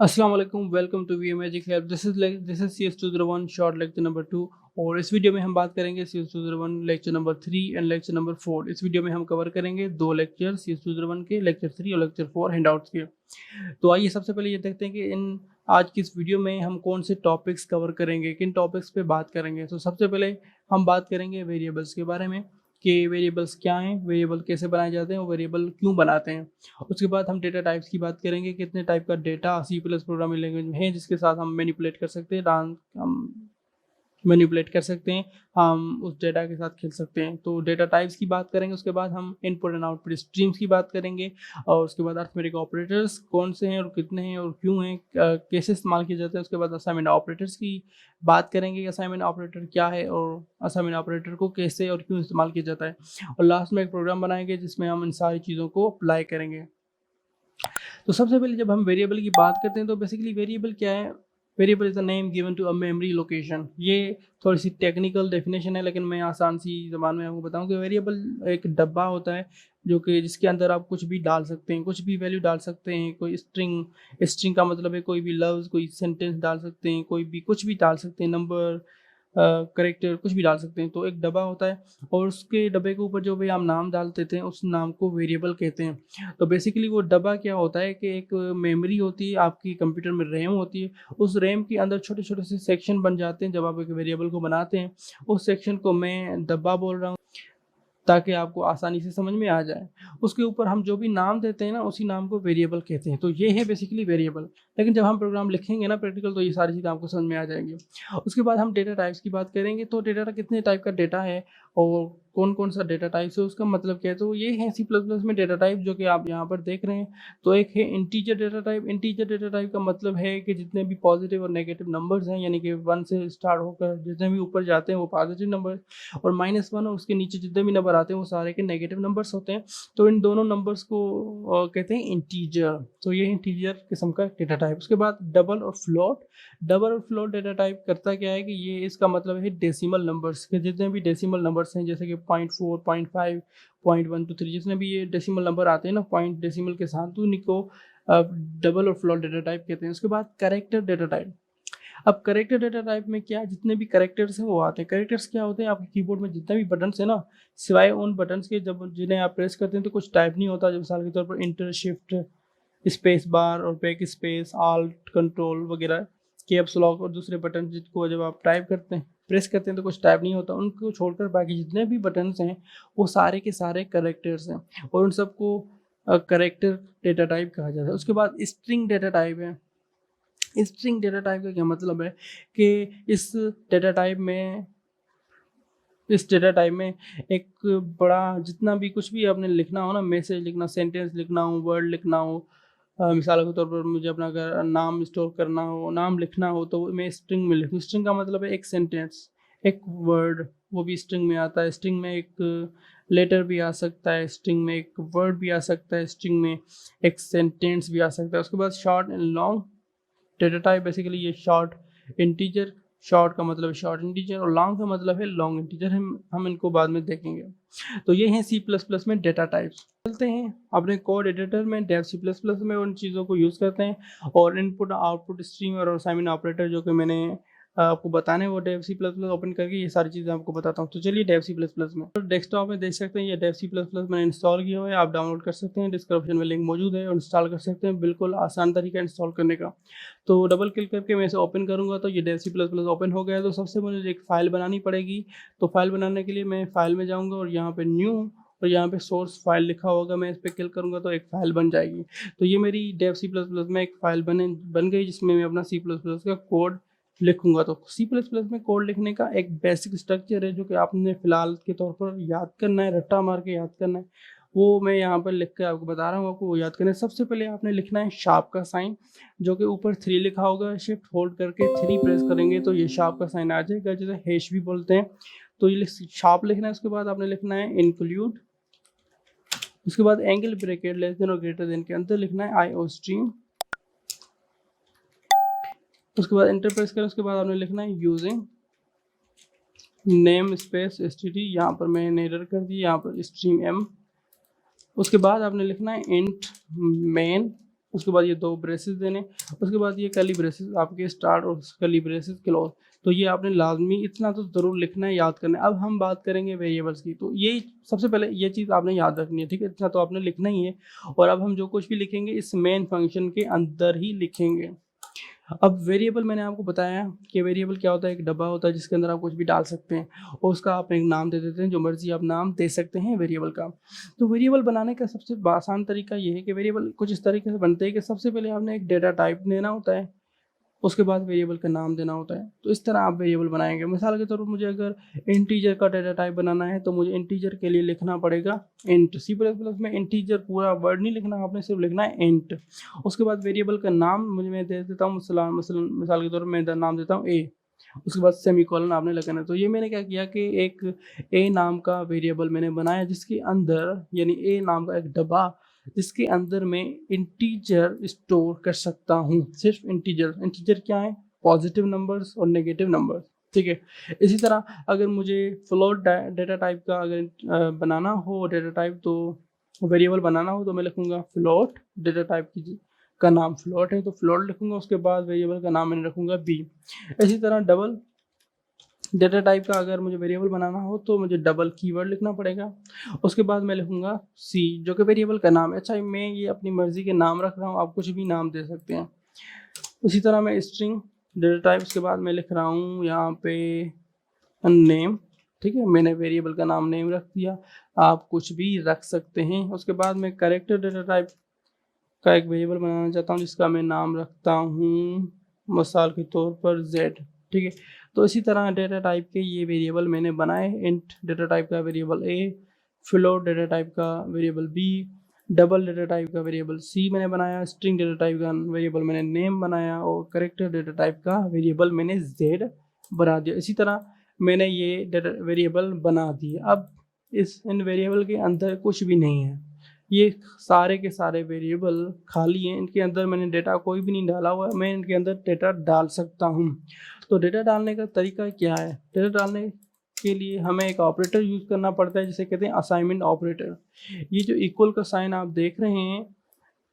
अस्सलाम वालेकुम, welcome to V magic help. This is CS201 short lecture number 2। और इस वीडियो में हम बात करेंगे CS201 lecture number 3 and lecture number 4। इस वीडियो में हम कवर करेंगे दो लेक्चर CS201 के, लेक्चर 3 और लेक्चर 4 हैंडआउट्स के। तो आइए सबसे पहले ये देखते हैं कि इन आज की इस वीडियो में हम कौन से टॉपिक्स कवर करेंगे, किन टॉपिक्स पे बात करेंगे। तो सबसे पहले हम बात करेंगे वेरिएबल्स के बारे में कि वेरिएबल्स क्या हैं, वेरिएबल कैसे बनाए जाते हैं और वेरिएबल क्यों बनाते हैं। उसके बाद हम डेटा टाइप्स की बात करेंगे, कितने टाइप का डेटा C+ प्रोग्रामिंग लैंग्वेज में है जिसके साथ हम मैनिपुलेट कर सकते हैं, हम मैनिपुलेट कर सकते हैं, हम उस डेटा के साथ खेल सकते हैं। तो डेटा टाइप्स की बात करेंगे, उसके बाद हम इनपुट एंड आउटपुट स्ट्रीम्स की बात करेंगे, और उसके बाद अरिथमेटिक ऑपरेटर्स कौन से हैं और कितने हैं और क्यों हैं, कैसे इस्तेमाल किए जाते हैं। उसके बाद असाइनमेंट ऑपरेटर्स की बात करेंगे कि असाइनमेंट ऑपरेटर क्या है और असाइनमेंट ऑपरेटर को कैसे और क्यों इस्तेमाल किया जाता है। और लास्ट में एक प्रोग्राम बनाएंगे जिसमें हम इन सारी चीज़ों को अप्लाई करेंगे। तो सबसे पहले जब हम वेरिएबल की बात करते हैं तो बेसिकली वेरिएबल क्या है। Variable is the name given to a memory location. ये थोड़ी सी टेक्निकल डेफिनेशन है, लेकिन मैं आसान सी ज़बान में आपको बताऊं कि वेरिएबल एक डब्बा होता है जो कि जिसके अंदर आप कुछ भी डाल सकते हैं, कुछ भी वैल्यू डाल सकते हैं। कोई स्ट्रिंग, स्ट्रिंग का मतलब है कोई भी लफ्ज़, कोई सेंटेंस डाल सकते हैं, कोई भी कुछ भी डाल सकते हैं, नंबर, करेक्टर, कुछ भी डाल सकते हैं। तो एक डब्बा होता है और उसके डब्बे के ऊपर जो भी हम नाम डाल देते हैं उस नाम को वेरिएबल कहते हैं। तो बेसिकली वो डब्बा क्या होता है कि एक मेमोरी होती है, आपकी कंप्यूटर में रैम होती है। उस रैम के अंदर छोटे छोटे से सेक्शन बन जाते हैं जब आप एक वेरिएबल को बनाते हैं। उस सेक्शन को मैं डब्बा बोल रहा हूँ ताकि आपको आसानी से समझ में आ जाए। उसके ऊपर हम जो भी नाम देते हैं ना, उसी नाम को वेरिएबल कहते हैं। तो ये है बेसिकली वेरिएबल। लेकिन जब हम प्रोग्राम लिखेंगे ना प्रैक्टिकल, तो ये सारी चीज़ें आपको समझ में आ जाएंगी। उसके बाद हम डेटा टाइप्स की बात करेंगे। तो डेटा कितने टाइप का डेटा है और कौन कौन सा डेटा टाइप्स है, उसका मतलब क्या है। तो ये है C++ में डेटा टाइप जो कि आप यहाँ पर देख रहे हैं। तो एक है integer data type. Integer data type का मतलब है कि जितने भी पॉजिटिव और नेगेटिव नंबर्स हैं, यानी कि 1 से स्टार्ट होकर जितने भी ऊपर जाते हैं वो पॉजिटिव नंबर, और -1 और उसके नीचे जितने भी नंबर आते हैं वो सारे के नेगेटिव नंबर्स होते हैं। तो इन दोनों नंबर्स को कहते हैं इंटीजर। तो ये इंटीजर किस्म का डेटा टाइप। उसके बाद डबल और फ्लोट। डबल और फ्लोट डेटा टाइप करता क्या है कि ये इसका मतलब है डेसिमल नंबर्स के, जितने भी डेसिमल नंबर्स हैं जैसे कि 0.4, 0.5, 0.123, जितने भी ये डेसिमल नंबर आते हैं ना पॉइंट डेसिमल के साथ, तो उन्हीं को डबल और फ्लोट डेटा टाइप कहते हैं। उसके बाद करेक्टर डेटा टाइप। अब करेक्टर डेटा टाइप में क्या, जितने भी करेक्टर्स हैं वो आते हैं। करेक्टर्स क्या होते हैं, आपके कीबोर्ड में जितने भी बटन्स हैं ना, सिवाय उन बटन्स के जब जिन्हें आप प्रेस करते हैं तो कुछ टाइप नहीं होता। जब मिसाल के तौर पर इंटर, शिफ्ट, स्पेस बार और बैक स्पेस, आल्ट, कंट्रोल वगैरह, कैप्स लॉक और दूसरे बटन जिनको जब आप टाइप करते हैं, प्रेस करते हैं तो कुछ टाइप नहीं होता। उनको छोड़कर बाकी जितने भी बटन्स हैं वो सारे के सारे करेक्टर्स हैं, और उन सबको करेक्टर डेटा टाइप कहा जाता है। उसके बाद स्ट्रिंग डेटा टाइप है। स्ट्रिंग डेटा टाइप का क्या मतलब है कि इस डेटा टाइप में इस डेटा टाइप में एक बड़ा, जितना भी कुछ भी आपने लिखना हो ना, मैसेज लिखना, सेंटेंस लिखना हो, वर्ड लिखना हो, मिसाल के तौर पर मुझे अपना अगर नाम स्टोर करना हो, नाम लिखना हो, तो मैं स्ट्रिंग में लिखूँ। स्ट्रिंग का मतलब है एक सेंटेंस, एक वर्ड, वो भी स्ट्रिंग में आता है। स्ट्रिंग में एक लेटर भी आ सकता है, स्ट्रिंग में एक वर्ड भी आ सकता है, स्ट्रिंग में एक सेंटेंस भी आ सकता है। उसके बाद short and long data type. Basically ये शॉर्ट इंटीजर, शॉर्ट का मतलब है शॉर्ट इंटीजर और लॉन्ग का मतलब है लॉन्ग इंटीजर। हम इनको बाद में देखेंगे। तो ये हैं C++ में डेटा टाइप्स। चलते हैं अपने कोड एडिटर में, डेव C++ में उन चीज़ों को यूज़ करते हैं। और इनपुट आउटपुट स्ट्रीम और असाइनमेंट ऑपरेटर जो कि मैंने आपको बताने, वो डेव C++ ओपन करके ये सारी चीज़ें आपको बताता हूँ। तो चलिए डेव C++ में, तो डेस्कटॉप में देख सकते हैं ये डेव C++ मैंने इंस्टॉल किया हुआ है। आप डाउनलोड कर सकते हैं, डिस्क्रिप्शन में लिंक मौजूद है, और इंस्टॉल कर सकते हैं। बिल्कुल आसान तरीका इंस्टॉल करने का। तो डबल क्लिक करके मैं इसे ओपन करूँगा तो ये डेव C++ ओपन हो गया है। तो सबसे पहले एक फ़ाइल बनानी पड़ेगी। तो फाइल बनाने के लिए मैं फाइल में जाऊँगा और यहाँ पे न्यू, और यहाँ पे सोर्स फाइल लिखा होगा, मैं इस पर क्लिक करूँगा तो एक फ़ाइल बन जाएगी। तो ये मेरी डेव C++ में एक फ़ाइल बन गई जिसमें मैं अपना C++ का कोड लिखूँगा। तो C++ में कोड लिखने का एक बेसिक स्ट्रक्चर है जो कि आपने फ़िलहाल के तौर पर याद करना है, रट्टा मार के याद करना है। वो मैं यहाँ पर लिख के आपको बता रहा हूँ, आपको वो याद करना है। सबसे पहले आपने लिखना है शार्प का साइन, जो कि ऊपर 3 लिखा होगा। शिफ्ट होल्ड करके 3 प्रेस करेंगे तो ये शार्प का साइन आ जाएगा, जिसे हैश भी बोलते हैं। तो ये शार्प लिखना है। उसके बाद आपने लिखना है इंक्लूड। उसके बाद एंगल ब्रैकेट लेस देन और ग्रेटर देन के अंदर लिखना है आईओ स्ट्रीम। उसके बाद एंटर प्रेस करें। उसके बाद आपने लिखना है यूजिंग नेम स्पेस std। यहाँ पर मैंने एरर कर दी, यहाँ पर स्ट्रीम m। उसके बाद आपने लिखना है इंट मेन उसके बाद ये 2 ब्रेसेस देने, उसके बाद ये कर्ली ब्रेसेस आपके स्टार्ट और कर्ली ब्रेसेस क्लोज। तो ये आपने लाजमी इतना तो ज़रूर लिखना है, याद करना है। अब हम बात करेंगे वेरिएबल्स की, तो ये सबसे पहले ये चीज़ आपने याद रखनी है, ठीक है, इतना तो आपने लिखना ही है। और अब हम जो कुछ भी लिखेंगे इस मेन फंक्शन के अंदर ही लिखेंगे। अब वेरिएबल मैंने आपको बताया कि वेरिएबल क्या होता है, एक डब्बा होता है जिसके अंदर आप कुछ भी डाल सकते हैं और उसका आप एक नाम दे देते हैं, जो मर्जी आप नाम दे सकते हैं वेरिएबल का। तो वेरिएबल बनाने का सबसे आसान तरीका ये है कि वेरिएबल कुछ इस तरीके से बनते हैं कि सबसे पहले आपने एक डेटा टाइप देना होता है, उसके बाद वेरिएबल का नाम देना होता है। तो इस तरह आप वेरिएबल बनाएंगे। मिसाल के तौर पर मुझे अगर इंटीजर का डेटा टाइप बनाना है तो मुझे इंटीजर के लिए लिखना पड़ेगा इंट। सी प्लस प्लस में इंटीजर पूरा वर्ड नहीं लिखना, आपने सिर्फ लिखना है इंट। उसके बाद वेरिएबल का नाम मुझे मैं दे देता हूँ, मिसाल के तौर पर मैं नाम देता हूँ ए। उसके बाद सेमीकोलन आपने लगाना है। तो ये मैंने क्या किया कि एक ए नाम का वेरिएबल मैंने बनाया जिसके अंदर, यानी ए नाम का एक डब्बा जिसके अंदर मैं इंटीजर स्टोर कर सकता हूँ, सिर्फ इंटीजर। इंटीजर क्या है? पॉजिटिव नंबर्स और नेगेटिव नंबर्स, ठीक है। इसी तरह अगर मुझे फ्लोट डेटा टाइप का अगर बनाना हो डेटा टाइप, तो वेरिएबल बनाना हो, तो मैं लिखूंगा फ्लोट। डेटा टाइप की का नाम फ्लोट है तो फ्लोट लिखूंगा, उसके बाद वेरिएबल का नाम मैंने रखूंगा बी। इसी तरह डबल डेटा टाइप का अगर मुझे वेरिएबल बनाना हो तो मुझे डबल कीवर्ड लिखना पड़ेगा, उसके बाद मैं लिखूंगा सी, जो कि वेरिएबल का नाम है। अच्छा, मैं ये अपनी मर्जी के नाम रख रहा हूँ, आप कुछ भी नाम दे सकते हैं। उसी तरह मैं स्ट्रिंग डेटा टाइप, उसके बाद मैं लिख रहा हूँ यहाँ पे नेम, ठीक है, मैंने वेरिएबल का नाम नेम रख दिया, आप कुछ भी रख सकते हैं। उसके बाद मैं कैरेक्टर डेटा टाइप का एक वेरिएबल बनाना चाहता हूँ जिसका मैं नाम रखता हूँ मिसाल के तौर पर z, ठीक है। तो इसी तरह डेटा टाइप के ये वेरिएबल मैंने बनाए, इंट डेटा टाइप का variable a, float data type का variable b, double data type का वेरिएबल c मैंने बनाया, स्ट्रिंग डेटा टाइप का वेरिएबल मैंने नेम बनाया और कैरेक्टर डेटा टाइप का वेरिएबल मैंने z बना दिया। इसी तरह मैंने ये डेटा वेरिएबल बना दिए। अब इन वेरिएबल के अंदर कुछ भी नहीं है, ये सारे के सारे वेरिएबल खाली हैं, इनके अंदर मैंने डेटा कोई भी नहीं डाला हुआ है, मैं इनके अंदर डेटा डाल सकता हूँ। तो डेटा डालने का तरीका क्या है? डेटा डालने के लिए हमें एक ऑपरेटर यूज़ करना पड़ता है जिसे कहते हैं असाइनमेंट ऑपरेटर। ये जो इक्वल का साइन आप देख रहे हैं,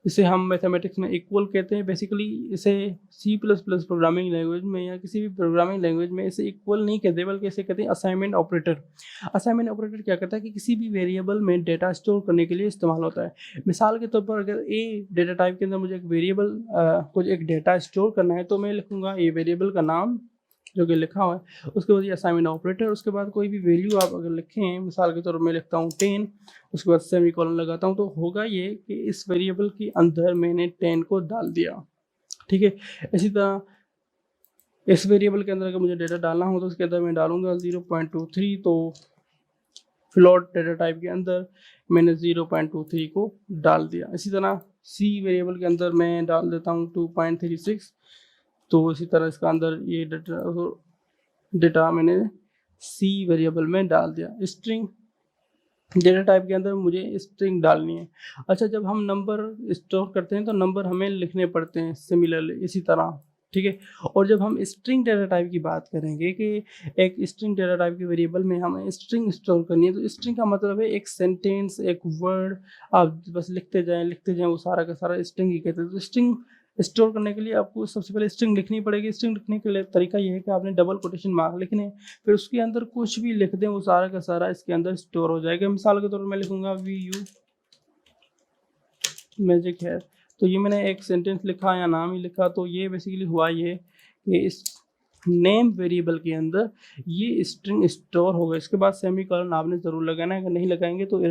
इसे हम मैथमेटिक्स में इक्वल कहते हैं। बेसिकली इसे C plus plus programming language में या किसी भी प्रोग्रामिंग लैंग्वेज में इसे इक्वल नहीं कहते, बल्कि इसे कहते हैं असाइनमेंट ऑपरेटर। असाइनमेंट ऑपरेटर क्या करता है कि किसी भी वेरिएबल में डेटा स्टोर करने के लिए इस्तेमाल होता है। मिसाल के तौर पर अगर ए डेटा टाइप के अंदर मुझे एक वेरिएबल कुछ एक डेटा स्टोर करना है, तो मैं लिखूंगा ए वेरिएबल का नाम जो कि लिखा हुआ है, उसके बाद ये असाइनमेंट ऑपरेटर, उसके बाद कोई भी वैल्यू आप अगर लिखें, मिसाल के तौर पर मैं लिखता हूँ 10, उसके बाद सेमीकोलन लगाता हूँ, तो होगा ये कि इस वेरिएबल के अंदर मैंने 10 को डाल दिया, ठीक है। इसी तरह इस वेरिएबल के अंदर अगर मुझे डेटा डालना हो तो उसके अंदर मैं डालूंगा 0.23, तो फ्लोट डेटा टाइप के अंदर मैंने 0.23 को डाल दिया। इसी तरह सी वेरिएबल के अंदर मैं डाल देता हूँ 2.36, तो इसी तरह इसका अंदर ये डेटा मैंने सी वेरिएबल में डाल दिया। स्ट्रिंग डेटा टाइप के अंदर मुझे स्ट्रिंग डालनी है। अच्छा, जब हम नंबर स्टोर करते हैं तो नंबर हमें लिखने पड़ते हैं सिमिलरली इसी तरह, ठीक है। और जब हम स्ट्रिंग डेटा टाइप की बात करेंगे कि एक स्ट्रिंग डेटा टाइप के वेरिएबल में हमें स्ट्रिंग स्टोर करनी है, तो स्ट्रिंग का मतलब है एक सेंटेंस, एक वर्ड आप बस लिखते जाएं, वो सारा का सारा स्ट्रिंग ही कहते हैं। तो स्ट्रिंग स्टोर करने के लिए आपको सबसे पहले स्ट्रिंग लिखनी पड़ेगी। स्ट्रिंग लिखने के लिए तरीका ये है कि आपने डबल कोटेशन मार्क लिखने हैं, फिर उसके अंदर कुछ भी लिख दें, वो सारा का सारा इसके अंदर स्टोर हो जाएगा। मिसाल के तौर पर मैं लिखूंगा VU मैजिक है, तो ये मैंने एक सेंटेंस लिखा या नाम ही लिखा, तो ये बेसिकली हुआ ये कि इस नेम वेरिएबल के अंदर ये स्ट्रिंग स्टोर होगा। इसके बाद सेमीकोलन आपने ज़रूर लगाना है, अगर नहीं लगाएंगे तो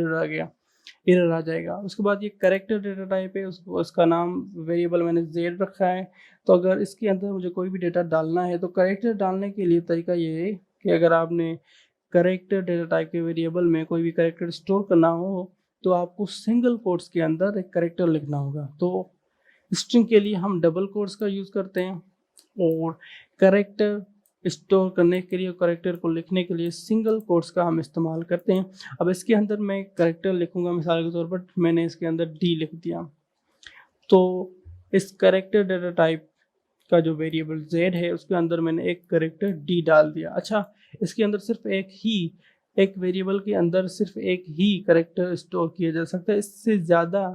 एरर आ जाएगा। उसके बाद ये कैरेक्टर डेटा टाइप है, उसका नाम वेरिएबल मैंने z रखा है। तो अगर इसके अंदर मुझे कोई भी डेटा डालना है तो कैरेक्टर डालने के लिए तरीका ये है कि अगर आपने कैरेक्टर डेटा टाइप के वेरिएबल में कोई भी कैरेक्टर स्टोर करना हो तो आपको सिंगल कोट्स के अंदर एक कैरेक्टर लिखना होगा। तो स्ट्रिंग के लिए हम डबल कोट्स का यूज़ करते हैं और कैरेक्टर स्टोर करने के लिए, कैरेक्टर को लिखने के लिए सिंगल कोट्स का हम इस्तेमाल करते हैं। अब इसके अंदर मैं कैरेक्टर लिखूंगा, मिसाल के तौर पर मैंने इसके अंदर डी लिख दिया, तो इस कैरेक्टर डेटा टाइप का जो वेरिएबल z है उसके अंदर मैंने एक कैरेक्टर d डाल दिया। अच्छा, इसके अंदर सिर्फ एक वेरिएबल के अंदर सिर्फ एक ही कैरेक्टर स्टोर किया जा सकता है, इससे ज़्यादा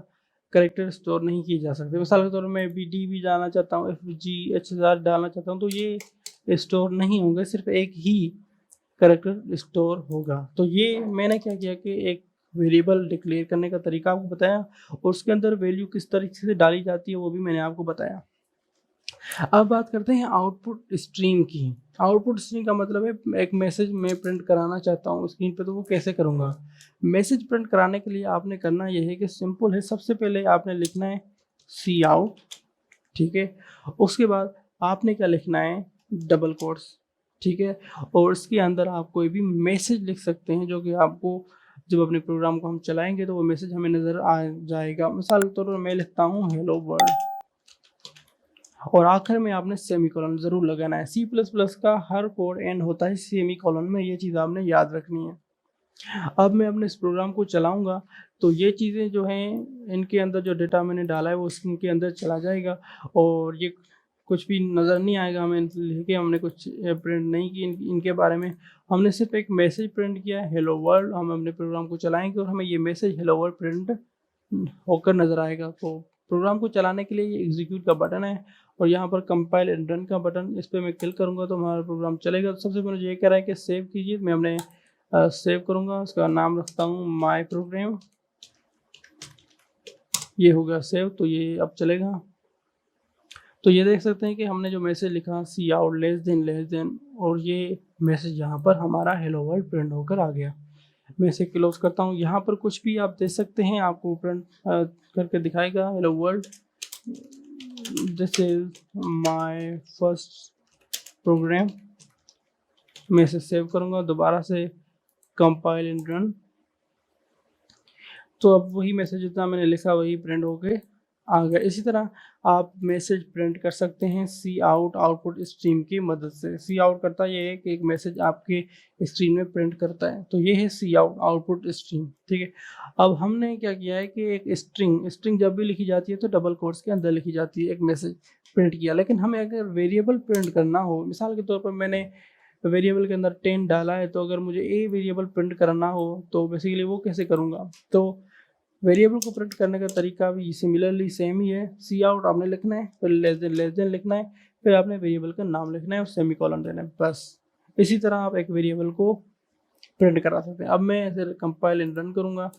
कैरेक्टर स्टोर नहीं किए जा सकते। मिसाल के तौर में बी डी भी डालना चाहता हूँ, FGHR डालना चाहता हूँ, तो ये स्टोर नहीं होंगे, सिर्फ एक ही कैरेक्टर स्टोर होगा। तो ये मैंने क्या किया कि एक वेरिएबल डिक्लेयर करने का तरीका आपको बताया और उसके अंदर वैल्यू किस तरीके से डाली जाती है वो भी मैंने आपको बताया। अब बात करते हैं आउटपुट स्ट्रीम की। आउटपुट स्ट्रीम का मतलब है एक मैसेज मैं प्रिंट कराना चाहता हूँ स्क्रीन पे, तो वो कैसे करूँगा। मैसेज प्रिंट कराने के लिए आपने करना यह है कि सिंपल है, सबसे पहले आपने लिखना है सी आउट, ठीक है। उसके बाद आपने क्या लिखना है, डबल कोट्स, ठीक है। और इसके अंदर आप कोई भी मैसेज लिख सकते हैं जो कि आपको जब अपने प्रोग्राम को हम चलाएंगे तो वो मैसेज हमें नज़र आ जाएगा। मिसाल के तौर पर मैं लिखता हूँ हेलो वर्ल्ड, और आखिर में आपने सेमीकोलन ज़रूर लगाना है। C++ का हर कोड एंड होता है सेमीकोलन में, ये चीज़ आपने याद रखनी है। अब मैं अपने इस प्रोग्राम को चलाऊंगा तो ये चीज़ें जो हैं इनके अंदर जो डेटा मैंने डाला है वो इनके अंदर चला जाएगा और ये कुछ भी नज़र नहीं आएगा। हमें लिखे हमने कुछ प्रिंट नहीं की इनके बारे में, हमने सिर्फ एक मैसेज प्रिंट किया है हेलो वर्ल्ड। हम अपने प्रोग्राम को चलाएंगे और हमें ये मैसेज हेलो वर्ल्ड प्रिंट होकर नज़र आएगा। तो प्रोग्राम को चलाने के लिए ये एग्जीक्यूट का बटन है और यहाँ पर कंपाइल एंड रन का बटन, इस पर मैं क्लिक करूँगा तो हमारा प्रोग्राम चलेगा। तो सबसे पहले ये कह रहा है कि सेव कीजिए, मैं हमने सेव करूँगा, उसका नाम रखता हूँ माय प्रोग्राम। ये हो गया सेव, तो ये अब चलेगा। तो ये देख सकते हैं कि हमने जो मैसेज लिखा सी आउट लेस देन, और ये मैसेज यहाँ पर हमारा हेलो वर्ल्ड प्रिंट होकर आ गया। मैं इसे क्लोज करता हूँ। यहाँ पर कुछ भी आप दे सकते हैं, आपको प्रिंट करके दिखाएगा hello world, this is my first program. मैं इसे सेव करूँगा, दोबारा से कंपाइल एंड रन। तो अब वही मैसेज जितना मैंने लिखा वही प्रिंट होके आ गया। इसी तरह आप मैसेज प्रिंट कर सकते हैं सी आउट आउटपुट स्ट्रीम की मदद से। सी आउट करता ये है कि एक मैसेज आपके स्क्रीन में प्रिंट करता है, तो ये है सी आउट आउटपुट स्ट्रीम, ठीक है। अब हमने क्या किया है कि एक स्ट्रिंग जब भी लिखी जाती है तो डबल कोट्स के अंदर लिखी जाती है, एक मैसेज प्रिंट किया। लेकिन हमें अगर वेरिएबल प्रिंट करना हो, मिसाल के तौर पर मैंने वेरिएबल के अंदर 10 डाला है, तो अगर मुझे ए वेरिएबल प्रिंट करना हो तो बेसिकली वो कैसे करूँगा। तो वेरिएबल को प्रिंट करने का तरीका भी सिमिलरली सेम ही है। सी आउट आपने लिखना है, फिर लेस देन लिखना है, फिर आपने वेरिएबल का नाम लिखना है और सेमीकोलन देना है, बस। इसी तरह आप एक वेरिएबल को प्रिंट करा सकते हैं। अब मैं इसे कंपाइल एंड रन करूँगा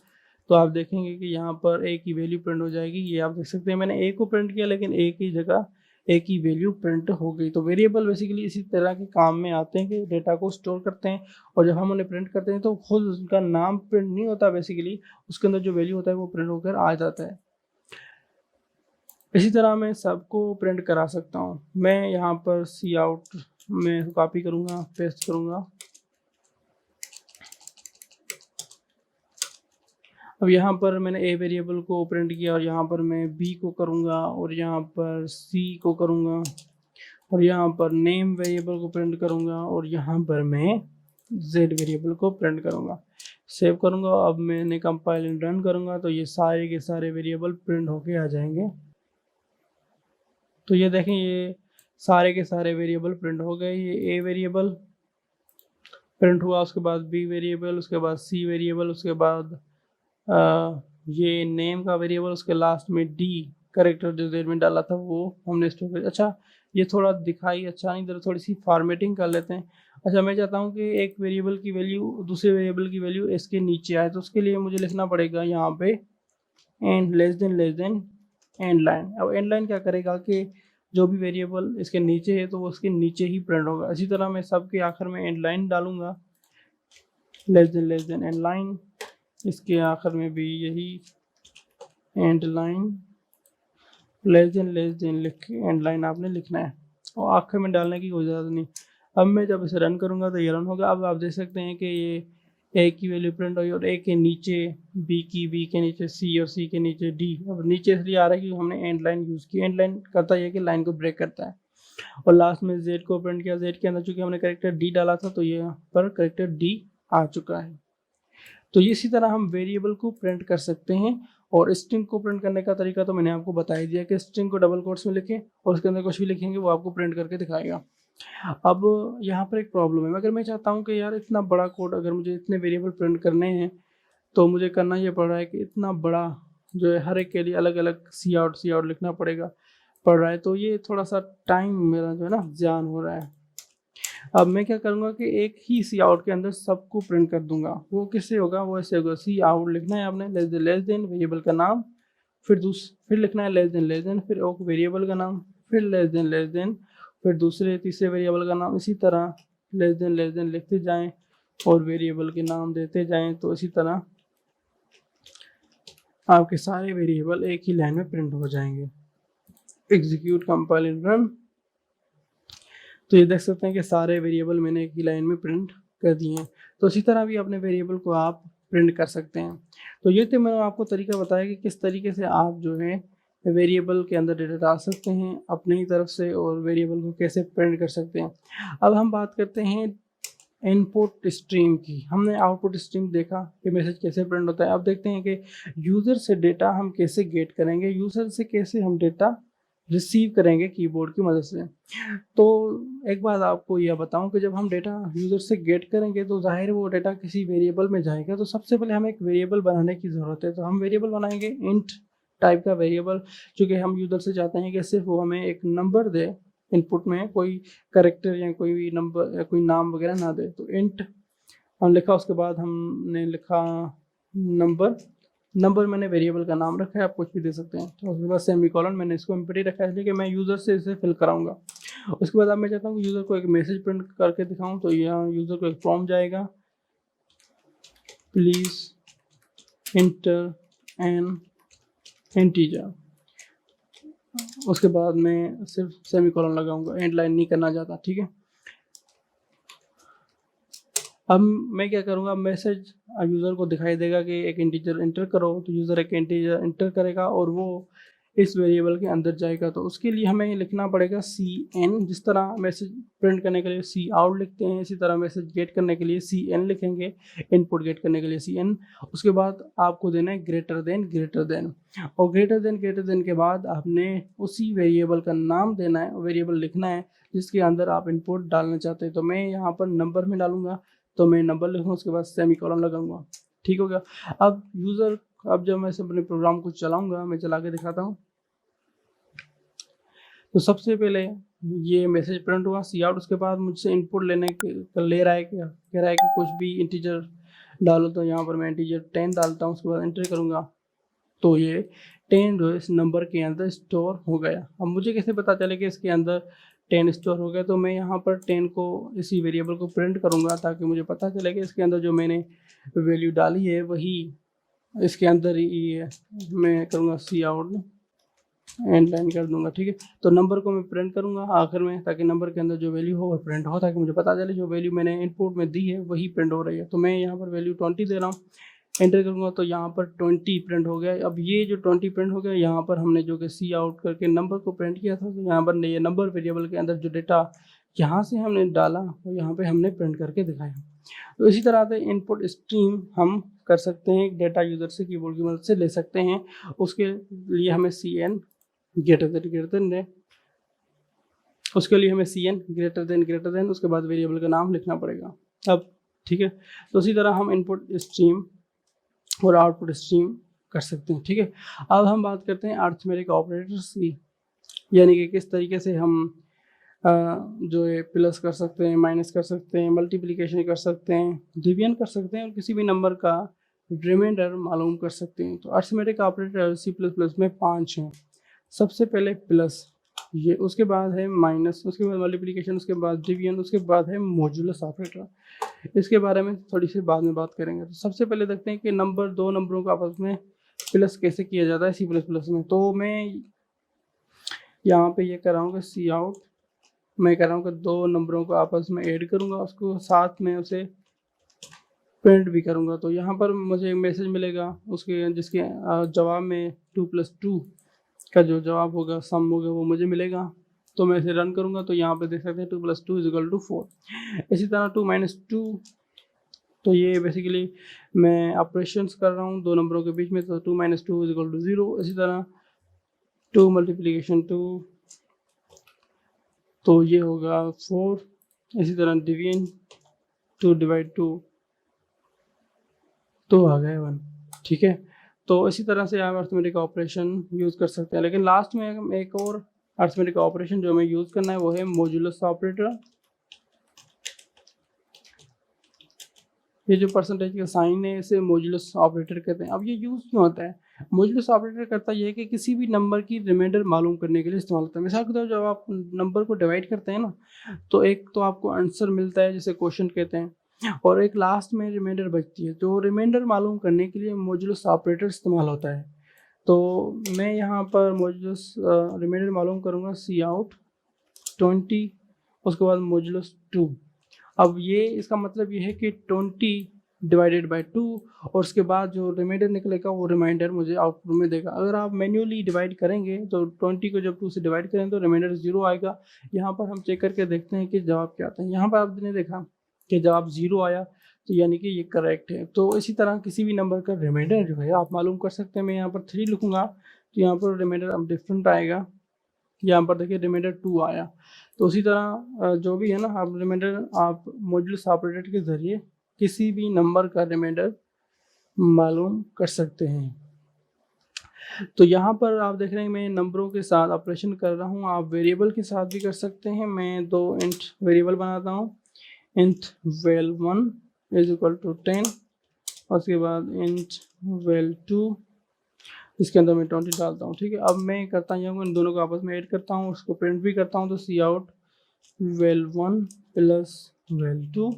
तो आप देखेंगे कि यहाँ पर ए की वैल्यू प्रिंट हो जाएगी। ये आप देख सकते हैं मैंने ए को प्रिंट किया लेकिन ए की जगह ए की वैल्यू प्रिंट हो गई। तो वेरिएबल बेसिकली इसी तरह के काम में आते हैं कि डेटा को स्टोर करते हैं और जब हम उन्हें प्रिंट करते हैं तो खुद उसका नाम प्रिंट नहीं होता, बेसिकली उसके अंदर जो वैल्यू होता है वो प्रिंट होकर आ जाता है। इसी तरह मैं सबको प्रिंट करा सकता हूँ। मैं यहाँ पर सी आउट में कॉपी करूँगा, पेस्ट करूँगा। अब यहाँ पर मैंने ए वेरिएबल को प्रिंट किया और यहाँ पर मैं बी को करूँगा और यहाँ पर सी को करूँगा और यहाँ पर नेम वेरिएबल को प्रिंट करूँगा और यहाँ पर मैं जेड वेरिएबल को प्रिंट करूँगा। सेव करूँगा। अब मैंने कंपाइल एंड रन करूँगा तो ये सारे के सारे वेरिएबल प्रिंट होके आ जाएंगे। तो ये देखें, ये सारे के सारे वेरिएबल प्रिंट हो गए। ये ए वेरिएबल प्रिंट हुआ, उसके बाद बी वेरिएबल, उसके बाद सी वेरिएबल, उसके बाद ये नेम का वेरिएबल, उसके लास्ट में डी करेक्टर जो जेड में डाला था वो हमने स्टोर कर। अच्छा, ये थोड़ा दिखाई अच्छा नहीं दे रहा, थोड़ी सी फॉर्मेटिंग कर लेते हैं। अच्छा, मैं चाहता हूँ कि एक वेरिएबल की वैल्यू दूसरे वेरिएबल की वैल्यू इसके नीचे आए, तो उसके लिए मुझे लिखना पड़ेगा यहाँ पे and less than and line. अब एंड लाइन क्या करेगा कि जो भी वेरिएबल इसके नीचे है तो वो उसके नीचे ही प्रिंट होगा। इसी तरह मैं सबके आखिर में एंड लाइन डालूंगा, लेस देन एंड लाइन। इसके आखिर में भी यही एंड लाइन, लेस देन लिख के एंड लाइन आपने लिखना है और आखिर में डालने की कोई ज़रूरत नहीं। अब मैं जब इसे रन करूँगा तो ये रन होगा। अब आप देख सकते हैं कि ये ए की वैल्यू प्रिंट हुई और ए के नीचे बी के नीचे सी और सी के नीचे डी। अब नीचे इसलिए आ रहा है क्योंकि हमने एंड लाइन यूज़ की। एंड लाइन करता है कि लाइन को ब्रेक करता है। और लास्ट में जेड को प्रिंट किया। जेड के अंदर चूँकि हमने करेक्टर डी डाला था तो ये पर करेक्टर डी आ चुका है। तो इसी तरह हम वेरिएबल को प्रिंट कर सकते हैं। और स्ट्रिंग को प्रिंट करने का तरीका तो मैंने आपको बता ही दिया कि स्ट्रिंग को डबल कोट्स में लिखें और उसके अंदर कुछ भी लिखेंगे वो आपको प्रिंट करके दिखाएगा। अब यहाँ पर एक प्रॉब्लम है, अगर मैं चाहता हूँ कि यार इतना बड़ा कोड, अगर मुझे इतने वेरिएबल प्रिंट करने हैं तो मुझे करना ये पड़ रहा है कि इतना बड़ा जो है हर एक के लिए अलग अलग सी आउट लिखना पड़ रहा है, तो ये थोड़ा सा टाइम मेरा जो है ना ज़्यान हो रहा है। अब मैं क्या करूँगा कि एक ही सी आउट के अंदर सबको प्रिंट कर दूंगा। वो किससे होगा, वो ऐसे होगा, सी आउट लिखना है आपने, लेस देन वेरिएबल का नाम, फिर लिखना है लेस देन फिर एक वेरिएबल का नाम, फिर लेस देन फिर दूसरे तीसरे वेरिएबल का नाम, इसी तरह लेस देन लिखते जाएं और वेरिएबल के नाम देते जाएं। तो इसी तरह आपके सारे वेरिएबल एक ही लाइन में प्रिंट हो जाएंगे। Execute compile and run. तो ये देख सकते हैं कि सारे वेरिएबल मैंने एक ही लाइन में प्रिंट कर दिए हैं। तो इसी तरह भी अपने वेरिएबल को आप प्रिंट कर सकते हैं। तो ये तो मैंने आपको तरीका बताया कि किस तरीके से आप जो है वेरिएबल के अंदर डेटा डाल सकते हैं अपनी ही तरफ से और वेरिएबल को कैसे प्रिंट कर सकते हैं। अब हम बात करते हैं इनपुट स्ट्रीम की। हमने आउटपुट स्ट्रीम देखा कि मैसेज कैसे प्रिंट होता है। अब देखते हैं कि यूज़र से डेटा हम कैसे गेट करेंगे, यूज़र से कैसे हम डेटा रिसीव करेंगे कीबोर्ड की मदद से। तो एक बात आपको यह बताऊं कि जब हम डेटा यूज़र से गेट करेंगे तो जाहिर वो डेटा किसी वेरिएबल में जाएगा। तो सबसे पहले हमें एक वेरिएबल बनाने की ज़रूरत है। तो हम वेरिएबल बनाएंगे इंट टाइप का वेरिएबल, चूँकि हम यूज़र से चाहते हैं कि सिर्फ वो हमें एक नंबर दे, इनपुट में कोई करेक्टर या कोई भी नंबर या कोई नाम वगैरह ना दे। तो इंट हम लिखा, उसके बाद हमने लिखा नंबर मैंने वेरिएबल का नाम रखा है, आप कुछ भी दे सकते हैं। तो उसके बाद सेमीकोलन, मैंने इसको एम्प्टी रखा है इसलिए कि मैं यूज़र से इसे फिल कराऊंगा। उसके बाद अब मैं चाहता हूँ कि यूज़र को एक मैसेज प्रिंट करके दिखाऊं। तो यहाँ यूज़र को एक प्रॉम्प्ट जाएगा, प्लीज़ इंटर एन इंटीजर। उसके बाद मैं सिर्फ सेमीकोलन लगाऊंगा, एंड लाइन नहीं करना चाहता, ठीक है। अब मैं क्या करूँगा, मैसेज यूज़र को दिखाई देगा कि एक इंटीजर इंटर करो। तो यूज़र एक इंटीजर इंटर करेगा और वो इस वेरिएबल के अंदर जाएगा। तो उसके लिए हमें लिखना पड़ेगा सी एन। जिस तरह मैसेज प्रिंट करने के लिए सी आउट लिखते हैं, इसी तरह मैसेज गेट करने के लिए सी एन लिखेंगे, इनपुट गेट करने के लिए सी एन। उसके बाद आपको देना है ग्रेटर देन, और ग्रेटर देन के बाद आपने उसी वेरिएबल का नाम देना है, वेरिएबल लिखना है जिसके अंदर आप इनपुट डालना चाहते हैं। तो मैं यहाँ पर नंबर में डालूंगा, तो मैं नंबर लिखूँगा, उसके बाद सेमीकोलन लगाऊंगा, ठीक हो गया। अब जब मैं अपने प्रोग्राम को चलाऊंगा, मैं चला के दिखाता हूँ। तो सबसे पहले ये मैसेज प्रिंट हुआ सी आउट। उसके बाद मुझसे इनपुट ले रहा है, कह रहा है कि कुछ भी इंटीजर डालो। तो यहाँ पर मैं इंटीजर 10 डालता हूँ, उसके बाद एंटर करूँगा। तो ये 10 जो इस नंबर के अंदर स्टोर हो गया। अब मुझे कैसे पता चले कि इसके अंदर 10 स्टोर हो गया, तो मैं यहाँ पर 10 को इसी वेरिएबल को प्रिंट करूँगा ताकि मुझे पता चले कि इसके अंदर जो मैंने वैल्यू डाली है वही इसके अंदर ही है। मैं करूँगा सी आउट, एंड लाइन कर दूंगा, ठीक है। तो नंबर को मैं प्रिंट करूंगा आखिर में, ताकि नंबर के अंदर जो वैल्यू हो वो प्रिंट हो, ताकि मुझे पता चले जो वैल्यू मैंने इनपुट में दी है वही प्रिंट हो रही है। तो मैं यहाँ पर वैल्यू 20 दे रहा हूँ, एंटर करूँगा तो यहाँ पर 20 प्रिंट हो गया। अब ये जो 20 प्रिंट हो गया, यहाँ पर हमने जो कि सी आउट करके नंबर को प्रिंट किया था, तो यहाँ पर ये नंबर वेरिएबल के अंदर जो डेटा यहाँ से हमने डाला वो यहाँ पे हमने प्रिंट करके दिखाया। तो इसी तरह से इनपुट स्ट्रीम हम कर सकते हैं, डेटा यूज़र से कीबोर्ड की मदद से ले सकते हैं। उसके लिए हमें सी एन ग्रेटर देन है, उसके लिए हमें सी एन ग्रेटर देन उसके बाद वेरिएबल का नाम लिखना पड़ेगा। अब ठीक है, तो इसी तरह हम इनपुट स्ट्रीम और आउटपुट स्ट्रीम कर सकते हैं, ठीक है। अब हम बात करते हैं अरिथमेटिक ऑपरेटर्स की, यानी कि किस तरीके से हम जो है प्लस कर सकते हैं, माइनस कर सकते हैं, मल्टीप्लिकेशन कर सकते हैं, डिवीजन कर सकते हैं, और किसी भी नंबर का रिमाइंडर मालूम कर सकते हैं। तो अरिथमेटिक ऑपरेटर C++ में 5 हैं। सबसे पहले प्लस, ये उसके बाद है माइनस, उसके बाद मल्टीप्लिकेशन, उसके बाद डिवीजन, उसके बाद है मॉड्यूलस ऑपरेटर। इसके बारे में थोड़ी सी बाद में बात करेंगे। तो सबसे पहले देखते हैं कि दो नंबरों को आपस में प्लस कैसे किया जाता है C++ में। तो मैं यहाँ पे ये कर रहा हूँ कि सी आउट, मैं कह रहा हूँ कि दो नंबरों को आपस में ऐड करूँगा, उसको साथ में उसे प्रिंट भी करूँगा। तो यहाँ पर मुझे मैसेज मिलेगा उसके जिसके जवाब में 2+2 का जो जवाब होगा, सम होगा, वो मुझे मिलेगा। तो मैं इसे रन करूँगा तो यहाँ पे देख सकते हैं 2+2 = 4। इसी तरह 2 - 2, तो ये बेसिकली मैं ऑपरेशंस कर रहा हूँ दो नंबरों के बीच में। तो 2 - 2 = 0। इसी तरह 2 × 2, तो ये होगा 4। इसी तरह डिवीजन 2 / 2, तो आ गया 1, ठीक है। तो इसी तरह से आप अरिथमेटिक ऑपरेशन यूज़ कर सकते हैं। लेकिन लास्ट में हम एक और अरिथमेटिक ऑपरेशन जो हमें यूज़ करना है वो है मॉड्यूलस ऑपरेटर। ये जो परसेंटेज का साइन है इसे मॉड्यूलस ऑपरेटर कहते हैं। अब ये यूज़ क्यों होता है? मॉड्यूलस ऑपरेटर करता ये है कि किसी भी नंबर की रिमाइंडर मालूम करने के लिए इस्तेमाल होता है। मिसाल के तौर पर जब आप नंबर को डिवाइड करते हैं ना, तो एक तो आपको आंसर मिलता है जिसे क्वोशिएंट कहते हैं, और एक लास्ट में रिमाइंडर बचती है। तो रिमाइंडर मालूम करने के लिए मॉड्यूलस ऑपरेटर इस्तेमाल होता है। तो मैं यहाँ पर मॉड्यूलस रिमाइंडर मालूम करूँगा सी आउट 20, उसके बाद मॉड्यूलस 2। अब ये इसका मतलब ये है कि 20 डिवाइडेड बाय 2 और उसके बाद जो रिमाइंडर निकलेगा वो रिमाइंडर मुझे आउटपुट में देगा। अगर आप मैन्युअली डिवाइड करेंगे तो 20 को जब 2 से डिवाइड करें तो रिमाइंडर 0 आएगा। यहाँ पर हम चेक करके देखते हैं कि जवाब क्या आता है। यहाँ पर आपने देखा कि जवाब 0 आया, तो यानी कि ये करेक्ट है। तो इसी तरह किसी भी नंबर का रिमाइंडर जो है आप मालूम कर सकते हैं। मैं यहाँ पर 3 लिखूँगा तो यहाँ पर रिमाइंडर अब डिफरेंट आएगा। यहाँ पर देखिए रिमाइंडर 2 आया। तो उसी तरह जो भी है ना, आप रिमाइंडर आप मॉड्यूलस ऑपरेटर के ज़रिए किसी भी नंबर का रिमाइंडर मालूम कर सकते हैं। तो यहाँ पर आप देख रहे हैं मैं नंबरों के साथ ऑपरेशन कर रहा हूँ, आप वेरिएबल के साथ भी कर सकते हैं। मैं 2 इंट वेरिएबल बनाता हूँ। Int val1 is equal to 10 और उसके बाद इंट val2 इसके अंदर मैं 20 डालता हूँ। ठीक है, अब मैं करता हूँ इन दोनों को आपस में ऐड करता हूँ, उसको प्रिंट भी करता हूँ। तो सी आउट val1 प्लस val2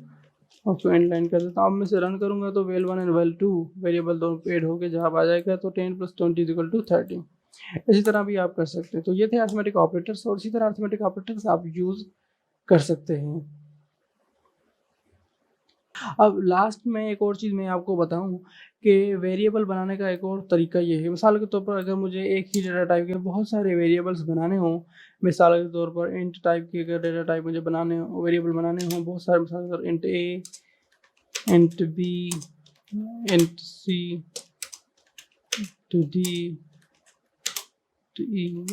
और उसको एंड लाइन कर देता हूँ। अब मैं इसे रन करूँगा तो val1 एंड val2 वेरिएबल दोनों ऐड होकर जवाब आ जाएगा। तो 10 प्लस 20 इज इक्वल टू 30। इसी तरह भी आप कर सकते हैं। तो ये थे अरिथमेटिक ऑपरेटर्स, और इसी तरह अरिथमेटिक ऑपरेटर्स आप यूज़ कर सकते हैं। अब लास्ट में एक और चीज़ मैं आपको बताऊं कि वेरिएबल बनाने का एक और तरीका ये है। मिसाल के तौर पर अगर मुझे एक ही डेटा टाइप के बहुत सारे वेरिएबल्स बनाने हों, मिसाल के तौर पर इंट टाइप के अगर डेटा टाइप मुझे बनाने हो, वेरिएबल बनाने हों बहुत सारे, मिसाल के तौर int A, int B, int C, two D, two E,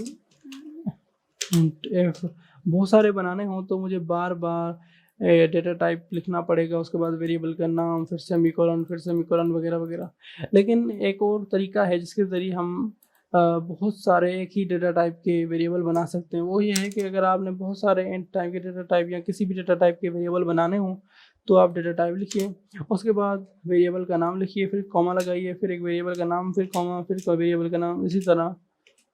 int F, बहुत सारे बनाने हों तो मुझे बार बार डेटा टाइप लिखना पड़ेगा, उसके बाद वेरिएबल का नाम, फिर सेमीकोलन वगैरह वगैरह। लेकिन एक और तरीका है जिसके ज़रिए हम बहुत सारे एक ही डेटा टाइप के वेरिएबल बना सकते हैं। वो ये है कि अगर आपने बहुत सारे इंट टाइप के डेटा टाइप या किसी भी डेटा टाइप के वेरिएबल बनाने हों तो आप डेटा टाइप लिखिए, उसके बाद वेरिएबल का नाम लिखिए, फिर कॉमा लगाइए, फिर एक वेरिएबल का नाम, फिर कॉमा, फिर वेरिएबल का नाम, इसी तरह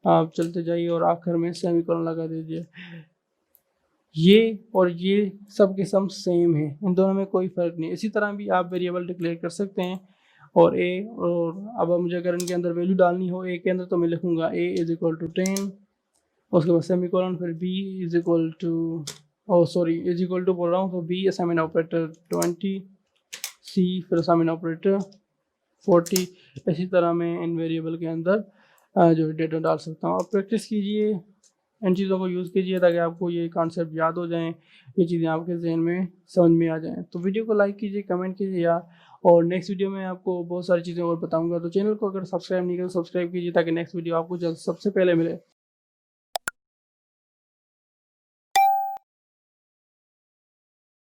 आप चलते जाइए और आखिर में सेमीकोलन लगा दीजिए। ये और ये सब के सब सेम है, इन दोनों में कोई फ़र्क नहीं। इसी तरह भी आप वेरिएबल डिक्लेयर कर सकते हैं। और ए, और अब मुझे अगर इनके अंदर वैल्यू डालनी हो ए के अंदर तो मैं लिखूँगा ए इज़ इक्वल टू 10, उसके बाद सेमीकोलन, फिर B is equal to, is equal to बोल रहा हूँ तो बी असाइनमेंट ऑपरेटर 20, सी फिर असाइनमेंट ऑपरेटर 40। इसी तरह मैं इन वेरिएबल के अंदर जो डेटा डाल सकता हूँ। आप प्रैक्टिस कीजिए, इन चीज़ों को यूज़ कीजिए ताकि आपको ये कॉन्सेप्ट याद हो जाएं, ये चीज़ें आपके जहन में समझ में आ जाएं। तो वीडियो को लाइक कीजिए, कमेंट कीजिए यार, और नेक्स्ट वीडियो में आपको बहुत सारी चीज़ें और बताऊंगा। तो चैनल को अगर सब्सक्राइब नहीं किया तो सब्सक्राइब कीजिए ताकि नेक्स्ट वीडियो आपको जल्द सबसे पहले मिले।